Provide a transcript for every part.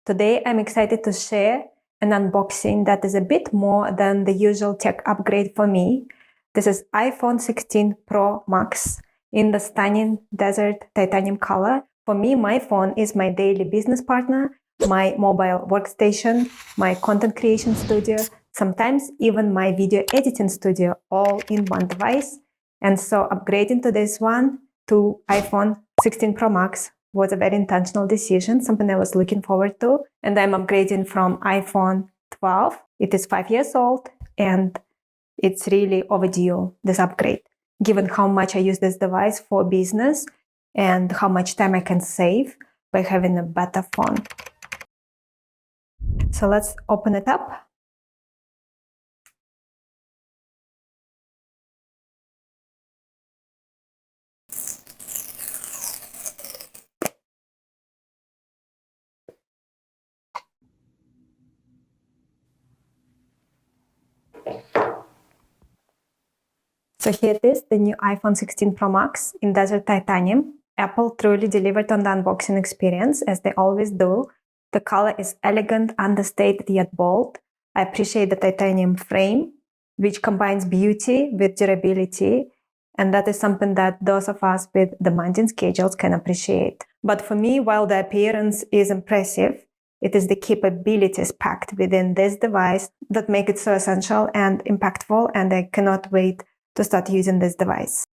Today, I'm excited to share an unboxing that is a bit more than the usual tech upgrade for me. This is iPhone 16 Pro Max in the stunning desert titanium color. For me, my phone is my daily business partner, my mobile workstation, my content creation studio, sometimes even my video editing studio, all in one device. And so upgrading to this one, to iPhone 16 Pro Max, was a very intentional decision, something I was looking forward to. And I'm upgrading from iPhone 12. It is 5 years old and it's really overdue, this upgrade, given how much I use this device for business and how much time I can save by having a better phone. So let's open it up. So here it is, the new iPhone 16 Pro Max in desert titanium. Apple truly delivered on the unboxing experience, as they always do. The color is elegant, understated, yet bold. I appreciate the titanium frame, which combines beauty with durability. And that is something that those of us with demanding schedules can appreciate. But for me, while the appearance is impressive, it is the capabilities packed within this device that make it so essential and impactful, and I cannot wait to start using this device.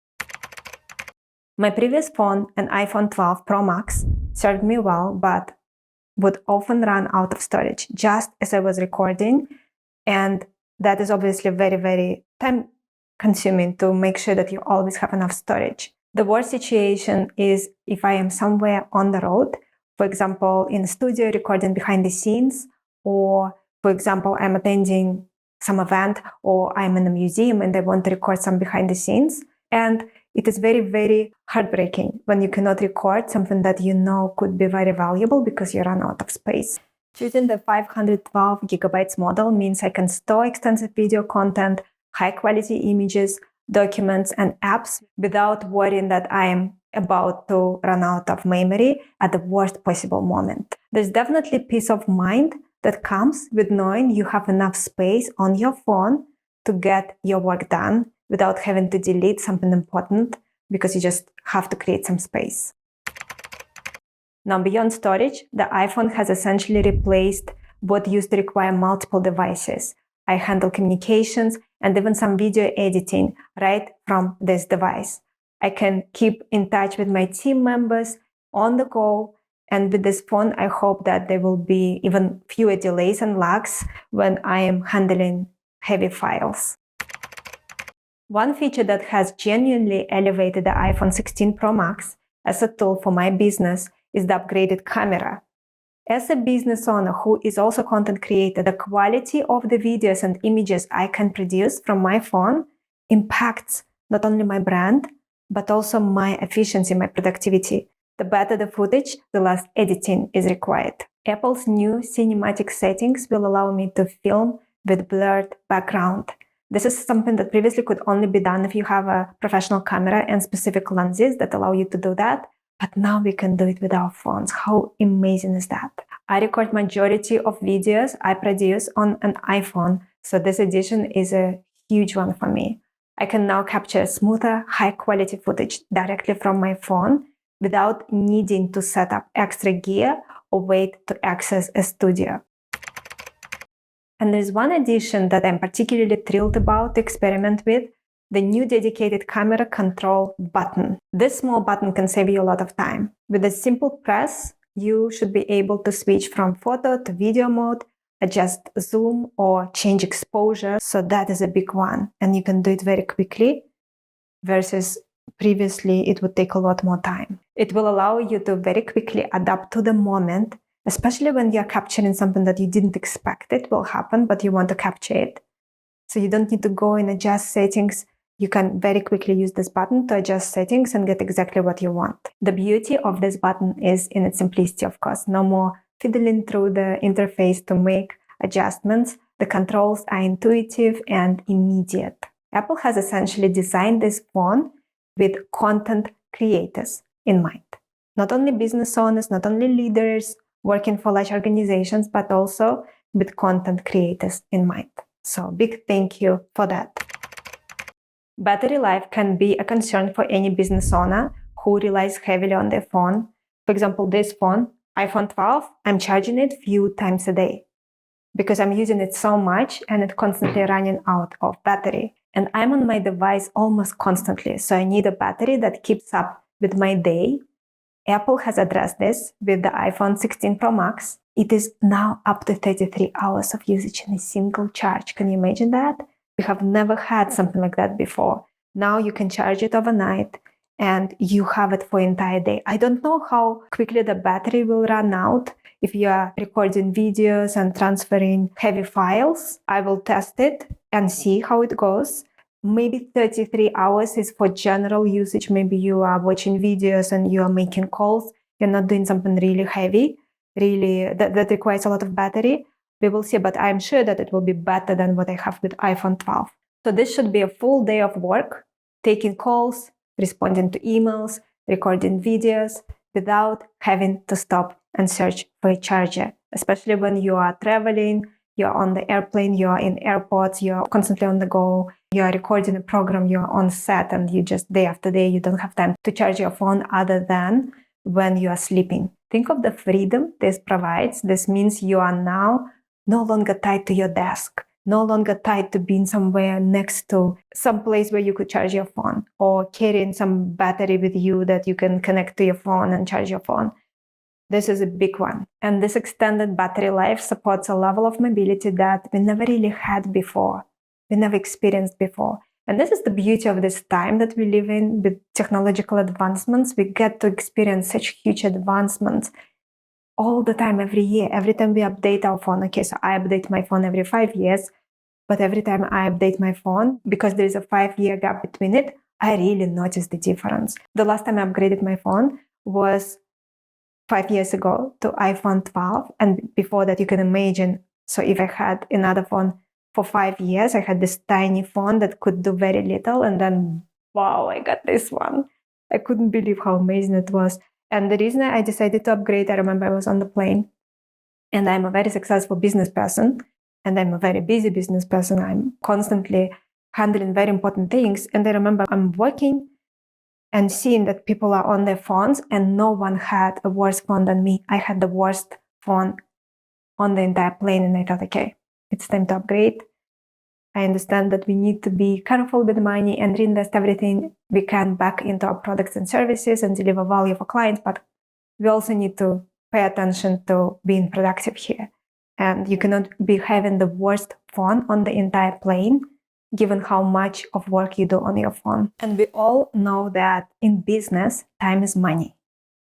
My previous phone, an iPhone 12 Pro Max, served me well, but would often run out of storage just as I was recording. And that is obviously very, very time consuming to make sure that you always have enough storage. The worst situation is if I am somewhere on the road, for example, in a studio recording behind the scenes, or for example, I'm attending some event, or I'm in a museum and I want to record some behind the scenes. And it is very, very heartbreaking when you cannot record something that you know could be very valuable because you run out of space. Choosing the 512 gigabytes model means I can store extensive video content, high quality images, documents, and apps without worrying that I am about to run out of memory at the worst possible moment. There's definitely peace of mind that comes with knowing you have enough space on your phone to get your work done without having to delete something important because you just have to create some space. Now, beyond storage, the iPhone has essentially replaced what used to require multiple devices. I handle communications and even some video editing right from this device. I can keep in touch with my team members on the go. And with this phone, I hope that there will be even fewer delays and lags when I am handling heavy files. One feature that has genuinely elevated the iPhone 16 Pro Max as a tool for my business is the upgraded camera. As a business owner who is also a content creator, the quality of the videos and images I can produce from my phone impacts not only my brand, but also my efficiency, my productivity. The better the footage, the less editing is required. Apple's new cinematic settings will allow me to film with blurred background. This is something that previously could only be done if you have a professional camera and specific lenses that allow you to do that. But now we can do it with our phones. How amazing is that? I record majority of videos I produce on an iPhone, so this addition is a huge one for me. I can now capture smoother, high-quality footage directly from my phone without needing to set up extra gear or wait to access a studio. And there's one addition that I'm particularly thrilled about to experiment with, the new dedicated camera control button. This small button can save you a lot of time. With a simple press, you should be able to switch from photo to video mode, adjust zoom or change exposure. So that is a big one. And you can do it very quickly versus previously it would take a lot more time. It will allow you to very quickly adapt to the moment, especially when you're capturing something that you didn't expect it will happen, but you want to capture it. So you don't need to go and adjust settings. You can very quickly use this button to adjust settings and get exactly what you want. The beauty of this button is in its simplicity, of course. No more fiddling through the interface to make adjustments. The controls are intuitive and immediate. Apple has essentially designed this phone with content creators in mind. Not only business owners, not only leaders working for large organizations, but also with content creators in mind. So big thank you for that. Battery life can be a concern for any business owner who relies heavily on their phone. For example, this phone, iPhone 12, I'm charging it few times a day because I'm using it so much and it's constantly running out of battery. And I'm on my device almost constantly, so I need a battery that keeps up with my day. Apple has addressed this with the iPhone 16 Pro Max. It is now up to 33 hours of usage in a single charge. Can you imagine that? We have never had something like that before. Now you can charge it overnight and you have it for the entire day. I don't know how quickly the battery will run out if you are recording videos and transferring heavy files. I will test it and see how it goes. Maybe 33 hours is for general usage. Maybe you are watching videos and you are making calls. You're not doing something really heavy, really that requires a lot of battery. We will see, but I'm sure that it will be better than what I have with iPhone 12. So this should be a full day of work, taking calls, responding to emails, recording videos without having to stop and search for a charger, especially when you are traveling, you're on the airplane, you're in airports, you're constantly on the go, you're recording a program, you're on set, and you just day after day, you don't have time to charge your phone other than when you are sleeping. Think of the freedom this provides. This means you are now no longer tied to your desk, no longer tied to being somewhere next to some place where you could charge your phone or carrying some battery with you that you can connect to your phone and charge your phone. This is a big one. And this extended battery life supports a level of mobility that we never really had before. We never experienced before. And this is the beauty of this time that we live in with technological advancements. We get to experience such huge advancements all the time, every year. Every time we update our phone. Okay, so I update my phone every 5 years. But every time I update my phone, because there is a 5-year gap between it, I really notice the difference. The last time I upgraded my phone was 5 years ago to iPhone 12. And before that, you can imagine. So if I had another phone for 5 years, I had this tiny phone that could do very little. And then, wow, I got this one. I couldn't believe how amazing it was. And the reason I decided to upgrade, I remember I was on the plane and I'm a very successful business person and I'm a very busy business person. I'm constantly handling very important things. And I remember I'm working and seeing that people are on their phones and no one had a worse phone than me. I had the worst phone on the entire plane and I thought, okay, it's time to upgrade. I understand that we need to be careful with money and reinvest everything we can back into our products and services and deliver value for clients, but we also need to pay attention to being productive here. And you cannot be having the worst phone on the entire plane given how much of work you do on your phone. And we all know that in business, time is money.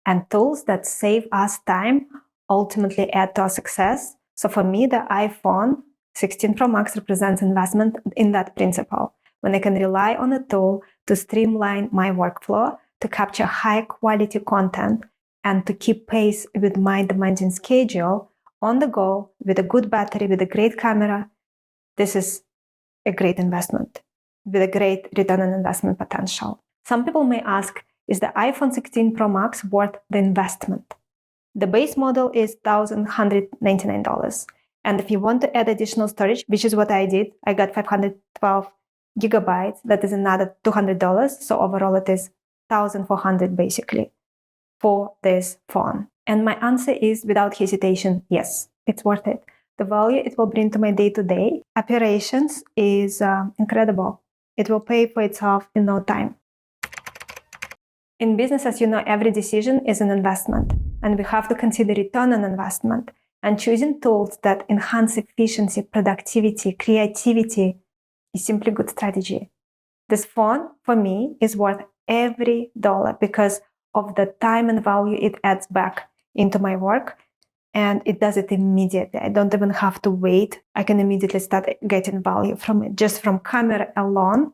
And tools that save us time ultimately add to our success. So for me, the iPhone 16 Pro Max represents investment in that principle. When I can rely on a tool to streamline my workflow, to capture high quality content, and to keep pace with my demanding schedule on the go with a good battery, with a great camera, this is a great investment with a great return on investment potential. Some people may ask, is the iPhone 16 Pro Max worth the investment? The base model is $1,199. And if you want to add additional storage, which is what I did, I got 512 gigabytes. That is another $200. So overall it is $1,400 basically for this phone. And my answer is without hesitation, yes, it's worth it. The value it will bring to my day-to-day operations is incredible. It will pay for itself in no time. In business, as you know, every decision is an investment, and we have to consider return on investment. And choosing tools that enhance efficiency, productivity, creativity is simply good strategy. This phone, for me, is worth every dollar because of the time and value it adds back into my work. And it does it immediately. I don't even have to wait. I can immediately start getting value from it. Just from camera alone,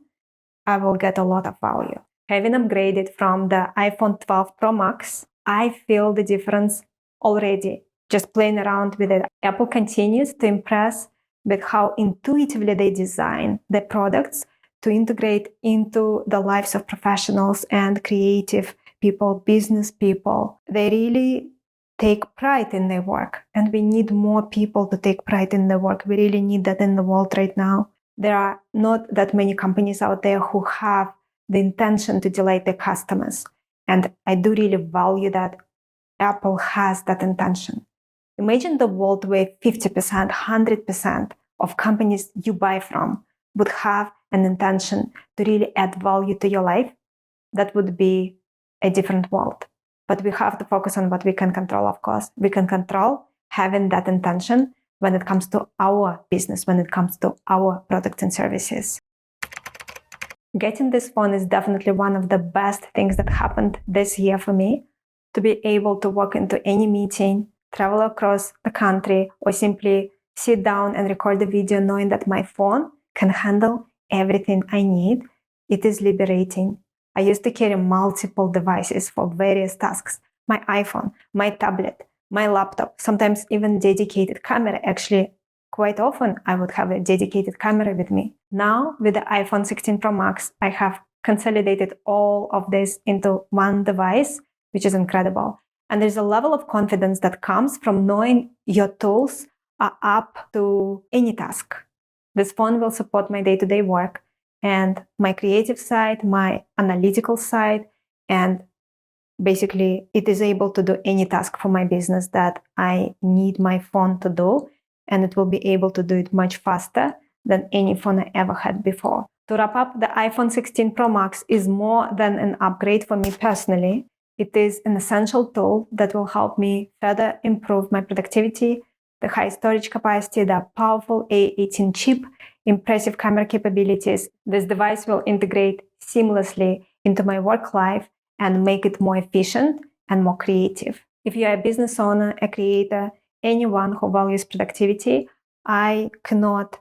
I will get a lot of value. Having upgraded from the iPhone 12 Pro Max, I feel the difference already. Just playing around with it. Apple continues to impress with how intuitively they design their products to integrate into the lives of professionals and creative people, business people. They really take pride in their work. And we need more people to take pride in their work. We really need that in the world right now. There are not that many companies out there who have the intention to delight their customers. And I do really value that Apple has that intention. Imagine the world where 50%, 100% of companies you buy from would have an intention to really add value to your life. That would be a different world. But we have to focus on what we can control, of course. We can control having that intention when it comes to our business, when it comes to our products and services. Getting this phone is definitely one of the best things that happened this year for me. To be able to walk into any meeting, travel across the country, or simply sit down and record a video knowing that my phone can handle everything I need, it is liberating. I used to carry multiple devices for various tasks. My iPhone, my tablet, my laptop, sometimes even dedicated camera. Actually, quite often I would have a dedicated camera with me. Now, with the iPhone 16 Pro Max, I have consolidated all of this into one device, which is incredible. And there's a level of confidence that comes from knowing your tools are up to any task. This phone will support my day-to-day work and my creative side, my analytical side, and basically it is able to do any task for my business that I need my phone to do, and it will be able to do it much faster than any phone I ever had before. To wrap up, the iPhone 16 Pro Max is more than an upgrade for me personally. It is an essential tool that will help me further improve my productivity, the high storage capacity, the powerful A18 chip, impressive camera capabilities. This device will integrate seamlessly into my work life and make it more efficient and more creative. If you are a business owner, a creator, anyone who values productivity, I cannot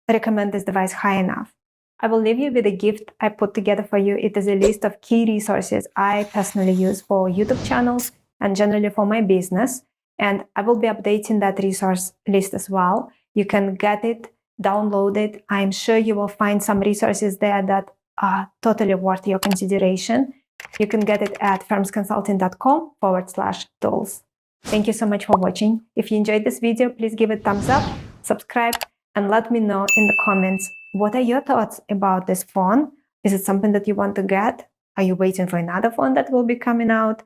recommend this device high enough. I will leave you with a gift I put together for you. It is a list of key resources I personally use for YouTube channels and generally for my business. And I will be updating that resource list as well. You can get it, download it. I'm sure you will find some resources there that are totally worth your consideration. You can get it at firmsconsulting.com/tools. Thank you so much for watching. If you enjoyed this video, please give it a thumbs up, subscribe, and let me know in the comments, what are your thoughts about this phone? Is it something that you want to get? Are you waiting for another phone that will be coming out?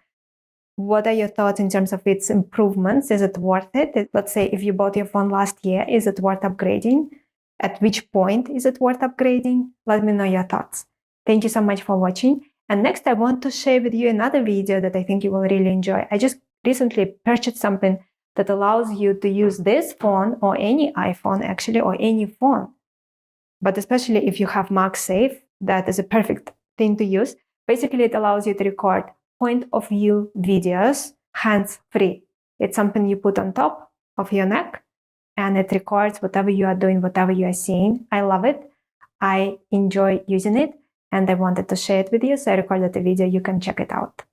What are your thoughts in terms of its improvements? Is it worth it? Let's say if you bought your phone last year, is it worth upgrading? At which point is it worth upgrading? Let me know your thoughts. Thank you so much for watching. And next, I want to share with you another video that I think you will really enjoy. I just recently purchased something that allows you to use this phone or any iPhone actually, or any phone. But especially if you have MagSafe, that is a perfect thing to use. Basically, it allows you to record point of view videos hands-free. It's something you put on top of your neck and it records whatever you are doing, whatever you are seeing. I love it. I enjoy using it and I wanted to share it with you. So I recorded a video. You can check it out.